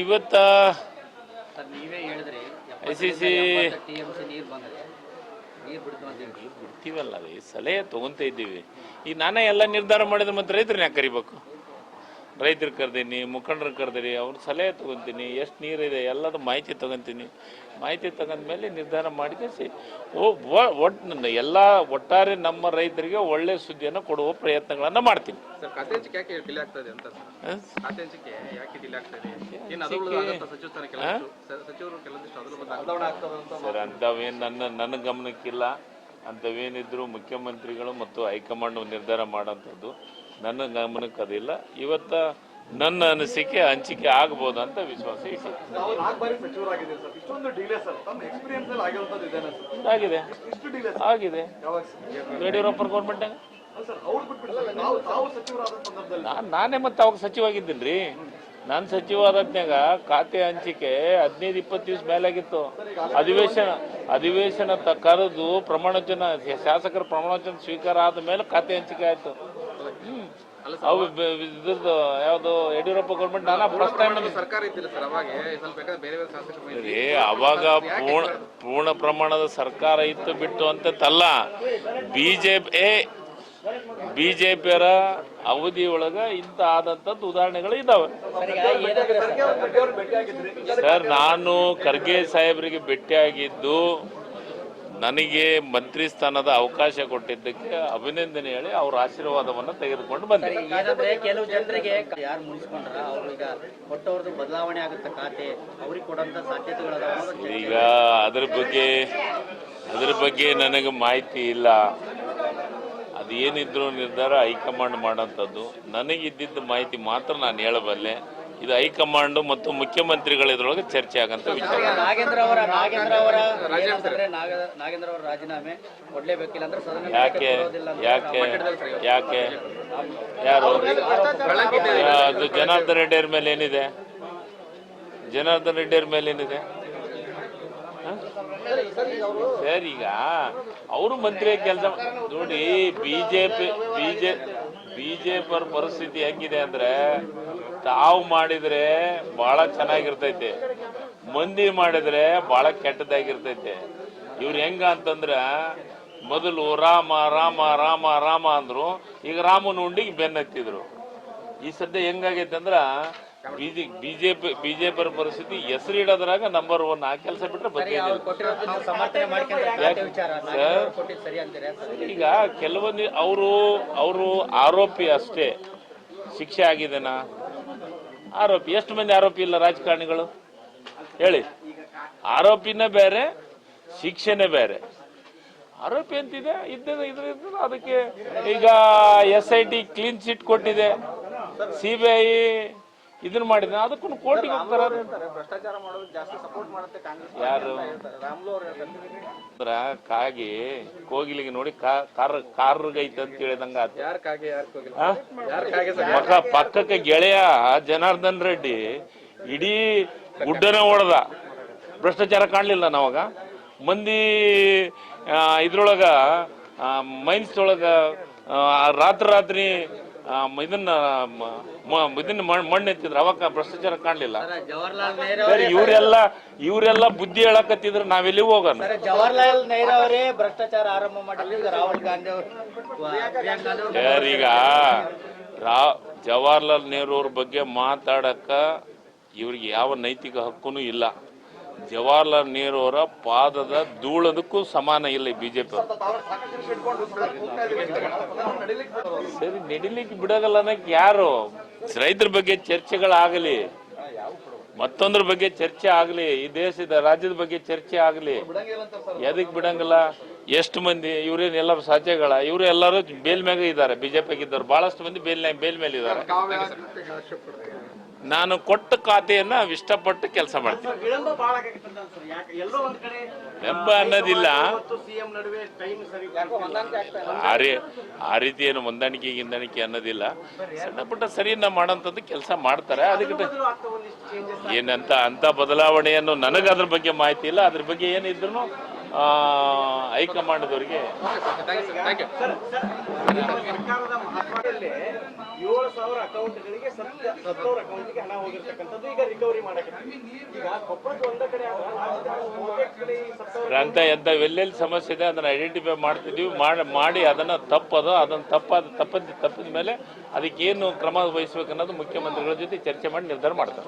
ಇವತ್ತ ನೀವೇ ಹೇಳಿದ್ರಿ ICC TMC ನೀರು ಬಂದರೆ ನೀರು ಬಿಡ್ತೀವಲ್ಲ ರೀ, ಸಲಹೆ ತೊಗೊತ ಇದ್ದೀವಿ. ಈಗ ನಾನೇ ಎಲ್ಲ ನಿರ್ಧಾರ ಮಾಡಿದ್ರೆ ಮತ್ತೆ ರೈತರನ್ನ ಯಾಕೆ ಕರಿಬೇಕು? ರೈತರು ಕರೆದೀನಿ, ಮುಖಂಡರು ಕರೆದಿರಿ, ಅವ್ರ ಸಲಹೆ ತೊಗೊತೀನಿ, ಎಷ್ಟು ನೀರಿದೆ ಎಲ್ಲದ ಮಾಹಿತಿ ತೊಗೊತೀನಿ. ಮಾಹಿತಿ ತಗೊಂಡ್ಮೇಲೆ ನಿರ್ಧಾರ ಮಾಡಿಸಿ ಒಟ್ಟು ಎಲ್ಲ ಒಟ್ಟಾರೆ ನಮ್ಮ ರೈತರಿಗೆ ಒಳ್ಳೆ ಸುದ್ದಿಯನ್ನು ಕೊಡುವ ಪ್ರಯತ್ನಗಳನ್ನು ಮಾಡ್ತೀನಿ. ಸರ್, ಅಂಥವೇನು ನನ್ನ ಗಮನಕ್ಕಿಲ್ಲ. ಅಂಥವೇನಿದ್ರು ಮುಖ್ಯಮಂತ್ರಿಗಳು ಮತ್ತು ಹೈಕಮಾಂಡ್ ನಿರ್ಧಾರ ಮಾಡೋಂಥದ್ದು ನನ್ನ ಗಮನಕ್ಕೆ ಅದಿಲ್ಲ. ಇವತ್ತು ನನ್ನ ಅನಿಸಿಕೆ ಹಂಚಿಕೆ ಆಗ್ಬೋದು ಅಂತ ವಿಶ್ವಾಸ ಇದೆ. ಆಗಿದೆ ಆಗಿದೆ ಯಡಿಯೂರಪ್ಪ ಗೌರ್ಮೆಂಟ್ ನಾನೇ ಮತ್ತೆ ಅವಾಗ ಸಚಿವಾಗಿದ್ದೀನಿ ರೀ. ನಾನು ಸಚಿವಾದ್ಮ್ಯಾಗ ಖಾತೆ ಹಂಚಿಕೆ 15-20 ದಿವಸ ಮೇಲಾಗಿತ್ತು. ಅಧಿವೇಶನ ಕರೆದು ಪ್ರಮಾಣವಚನ ಶಾಸಕರ ಪ್ರಮಾಣವಚನ ಸ್ವೀಕಾರ ಆದ ಮೇಲೆ ಖಾತೆ ಹಂಚಿಕೆ ಆಯ್ತು. ಅವು ಇದ್ರದ್ದು ಯಾವುದು ಯಡಿಯೂರಪ್ಪ ಗೌರ್ಮೆಂಟ್ ನಾನು ಫಸ್ಟ್ ಟೈಮ್ ಅವಾಗ ಪೂರ್ಣ ಪ್ರಮಾಣದ ಸರ್ಕಾರ ಇತ್ತು ಬಿಟ್ಟು ಅಂತಲ್ಲ. ಬಿಜೆಪಿಯರ ಅವಧಿಯೊಳಗ ಇಂಥ ಆದಂಥದ್ದು ಉದಾಹರಣೆಗಳು ಇದ್ದಾವೆ. ಸರ್, ನಾನು ಖರ್ಗೆ ಸಾಹೇಬರಿಗೆ ಭೇಟಿಯಾಗಿದ್ದು ನನಗೆ ಮಂತ್ರಿ ಸ್ಥಾನದ ಅವಕಾಶ ಕೊಟ್ಟಿದ್ದಕ್ಕೆ ಅಭಿನಂದನೆ ಹೇಳಿ ಅವ್ರ ಆಶೀರ್ವಾದವನ್ನು ತೆಗೆದುಕೊಂಡು ಬಂದೆ. ಕೆಲವು ಜನರಿಗೆ ಯಾರು ಮುಗಿಸ್ಕೊಂಡ್ರ ಅವ್ರಿಗೆ ಕೊಟ್ಟವ್ರದ್ದು ಬದಲಾವಣೆ ಆಗುತ್ತೆ ಖಾತೆ, ಅವ್ರಿಗೆ ಕೊಡೋಂಥ ಸಾಧ್ಯತೆಗಳು. ಈಗ ಅದ್ರ ಬಗ್ಗೆ ನನಗೆ ಮಾಹಿತಿ ಇಲ್ಲ. ಅದೇನಿದ್ರು ನಿರ್ಧಾರ ಹೈಕಮಾಂಡ್ ಮಾಡೋಂಥದ್ದು. ನನಗಿದ್ದಿದ್ದ ಮಾಹಿತಿ ಮಾತ್ರ ನಾನು ಹೇಳಬಲ್ಲೆ. ಇದು ಹೈಕಮಾಂಡ್ ಮತ್ತು ಮುಖ್ಯಮಂತ್ರಿಗಳ ಇದ್ರೊಳಗೆ ಚರ್ಚೆ ಆಗಂತ ವಿಚಾರ. ನಾಗೇಂದ್ರ ಅವರ ರಾಜೀನಾಮೆ ಕೊಡ್ಲೇಬೇಕಿಲ್ಲ ಅಂದ್ರೆ ಯಾಕೆ ಯಾರು ಅದು ಜನಾರ್ದನ್ ರೆಡ್ಡಿಯವ್ರ ಮೇಲೆ ಏನಿದೆ? ಜನಾರ್ದನ್ ರೆಡ್ಡಿಯವ್ರ ಮೇಲೆ ಏನಿದೆ ಸರ್? ಈಗ ಅವರು ಮಂತ್ರಿ ಕೆಲಸ ನೋಡಿ. ಬಿಜೆಪಿ ಪರಿಸ್ಥಿತಿ ಹೆಂಗಿದೆ ಅಂದ್ರೆ, ತಾವು ಮಾಡಿದ್ರೆ ಬಹಳ ಚೆನ್ನಾಗಿರ್ತೈತೆ, ಮಂದಿ ಮಾಡಿದ್ರೆ ಬಹಳ ಕೆಟ್ಟದಾಗಿರ್ತೈತೆ. ಇವ್ರು ಹೆಂಗ ಅಂತಂದ್ರ ಮೊದಲು ರಾಮ ರಾಮ ರಾಮ ರಾಮ ಅಂದ್ರು, ಈಗ ರಾಮನ ಉಂಡಿಗೆ ಬೆನ್ನತ್ತಿದ್ರು. ಈ ಸದ್ಯ ಹೆಂಗಾಗೈತೆ ಅಂದ್ರ ಬಿಜೆಪಿ ಪರಿಸ್ಥಿತಿ ಹೆಸರಿಡೋದ್ರಾಗ ನಂಬರ್ 1. ಆ ಕೆಲಸ ಬಿಟ್ರೆ ಈಗ ಕೆಲವೊಂದು ಅವರು ಆರೋಪಿ ಅಷ್ಟೇ. ಶಿಕ್ಷೆ ಆಗಿದೆನಾ? ಆರೋಪಿ. ಎಷ್ಟು ಮಂದಿ ಆರೋಪಿ ಇಲ್ಲ ರಾಜಕಾರಣಿಗಳು ಹೇಳಿ? ಆರೋಪಿನೇ ಬೇರೆ, ಶಿಕ್ಷೆನೇ ಬೇರೆ. ಆರೋಪಿ ಅಂತಿದೆ ಇದ್ರ ಅದಕ್ಕೆ ಈಗ SIT ಕ್ಲೀನ್ ಚಿಟ್ ಕೊಟ್ಟಿದೆ, CBI ಇದನ್ನ ಮಾಡಿದ, ಅದಕ್ಕೂ ಕೋರ್ಟಿಗೆ ಹೋಗ್ತಾರೆ. ಯಾರು ಕಾಗಿ ಕೋಗಿಲಿಗೆ ನೋಡಿ ಕಾರ್ಗೈತೆ ಅಂತ ಹೇಳಿದಂಗ ಪಕ್ಕಕ್ಕೆ ಗೆಳೆಯ ಜನಾರ್ದನ್ ರೆಡ್ಡಿ ಇಡೀ ಗುಡ್ಡನ ಹೊಡೆದ. ಭ್ರಷ್ಟಾಚಾರ ಕಾಣಲಿಲ್ಲ ನಾವಾಗ. ಮಂದಿ ಇದ್ರೊಳಗ ಮೈನ್ಸ್ ಒಳಗ ರಾತ್ರಿ ಇದನ್ನ ಮಣ್ಣು ಎತ್ತಿದ್ರು, ಅವಾಗ ಭ್ರಷ್ಟಾಚಾರ ಕಾಣಲಿಲ್ಲ. ಇವರೆಲ್ಲ ಬುದ್ಧಿ ಹೇಳಕತ್ತಿದ್ರೆ ನಾವೆಲ್ಲಿ ಹೋಗೋಣ? ಜವಾಹರ್ಲಾಲ್ ನೆಹರು ಅವರೇ ಭ್ರಷ್ಟಾಚಾರ ಆರಂಭ ಮಾಡಿದ್ರು, ರಾಹುಲ್ ಗಾಂಧಿ ಅವರು. ಈಗ ಜವಾಹರ್ಲಾಲ್ ನೆಹರು ಅವ್ರ ಬಗ್ಗೆ ಮಾತಾಡಕ ಇವ್ರಿಗೆ ಯಾವ ನೈತಿಕ ಹಕ್ಕೂ ಇಲ್ಲ. ಜವಾಹರ್ಲಾಲ್ ನೆಹರು ಅವರ ಪಾದದ ಧೂಳದಕ್ಕೂ ಸಮಾನ ಇಲ್ಲ ಬಿಜೆಪಿ. ಸರಿ, ನಡಿಲಿಕ್ಕೆ ಬಿಡೋಗಲ್ಲ ಅನ್ನಕ್ಕೆ ಯಾರು? ರೈತರ ಬಗ್ಗೆ ಚರ್ಚೆಗಳಾಗಲಿ, ಮತ್ತೊಂದ್ರ ಬಗ್ಗೆ ಚರ್ಚೆ ಆಗಲಿ, ಈ ದೇಶದ ರಾಜ್ಯದ ಬಗ್ಗೆ ಚರ್ಚೆ ಆಗಲಿ, ಎದಕ್ ಬಿಡಂಗಿಲ್ಲ? ಎಷ್ಟು ಮಂದಿ ಇವ್ರೇನು ಎಲ್ಲರೂ ಸಾಧ್ಯಗಳ? ಇವರು ಎಲ್ಲರೂ ಬೇಲ್ ಮ್ಯಾಗ ಇದ್ದಾರೆ. ಬಿಜೆಪಿಗಿದ್ದವ್ರು ಬಹಳಷ್ಟು ಮಂದಿ ಬೇಲ್ ಮೇಲೆ ಇದ್ದಾರೆ. ನಾನು ಕೊಟ್ಟ ಖಾತೆಯನ್ನ ಇಷ್ಟಪಟ್ಟು ಕೆಲಸ ಮಾಡ್ತೀನಿ. ಬೆಂಬ ಅನ್ನೋದಿಲ್ಲ. ಆ ರೀತಿ ಏನು ಹೊಂದಾಣಿಕೆ ಅನ್ನೋದಿಲ್ಲ. ಸಣ್ಣ ಪುಟ್ಟ ಸರಿಯನ್ನ ಮಾಡೋಂಥದ್ದು ಕೆಲಸ ಮಾಡ್ತಾರೆ. ಅದಕ್ಕೆ ಏನಂತ ಅಂತ ಬದಲಾವಣೆಯನ್ನು ನನಗೆ ಅದ್ರ ಬಗ್ಗೆ ಮಾಹಿತಿ ಇಲ್ಲ. ಅದ್ರ ಬಗ್ಗೆ ಏನಿದ್ರು ಹೈಕಮಾಂಡ್ದವ್ರಿಗೆ ಸರ್ಕಾರದ ಮಹತ್ವದಲ್ಲಿ 7,000 ಅಕೌಂಟ್ಗಳಿಗೆ 7,000 ಅಕೌಂಟ್ಗೆ ಹಣ ಹೋಗಿರ್ತಕ್ಕಂಥದ್ದು ಈಗ ರಿಕವರಿ ಮಾಡಕ್ಕೆ ಈಗ ಕೊಪ್ಪಳದ ಒಂದ ಕಡೆ ಅಂತ ಎಲ್ಲೆಲ್ಲಿ ಸಮಸ್ಯೆ ಇದೆ ಅದನ್ನು ಐಡೆಂಟಿಫೈ ಮಾಡ್ತಿದ್ದೀವಿ ಮಾಡಿ ಅದನ್ನು ಅದನ್ನು ತಪ್ಪಿದ ಮೇಲೆ ಅದಕ್ಕೇನು ಕ್ರಮ ವಹಿಸಬೇಕು ಅನ್ನೋದು ಮುಖ್ಯಮಂತ್ರಿಗಳ ಜೊತೆ ಚರ್ಚೆ ಮಾಡಿ ನಿರ್ಧಾರ ಮಾಡ್ತಾರೆ.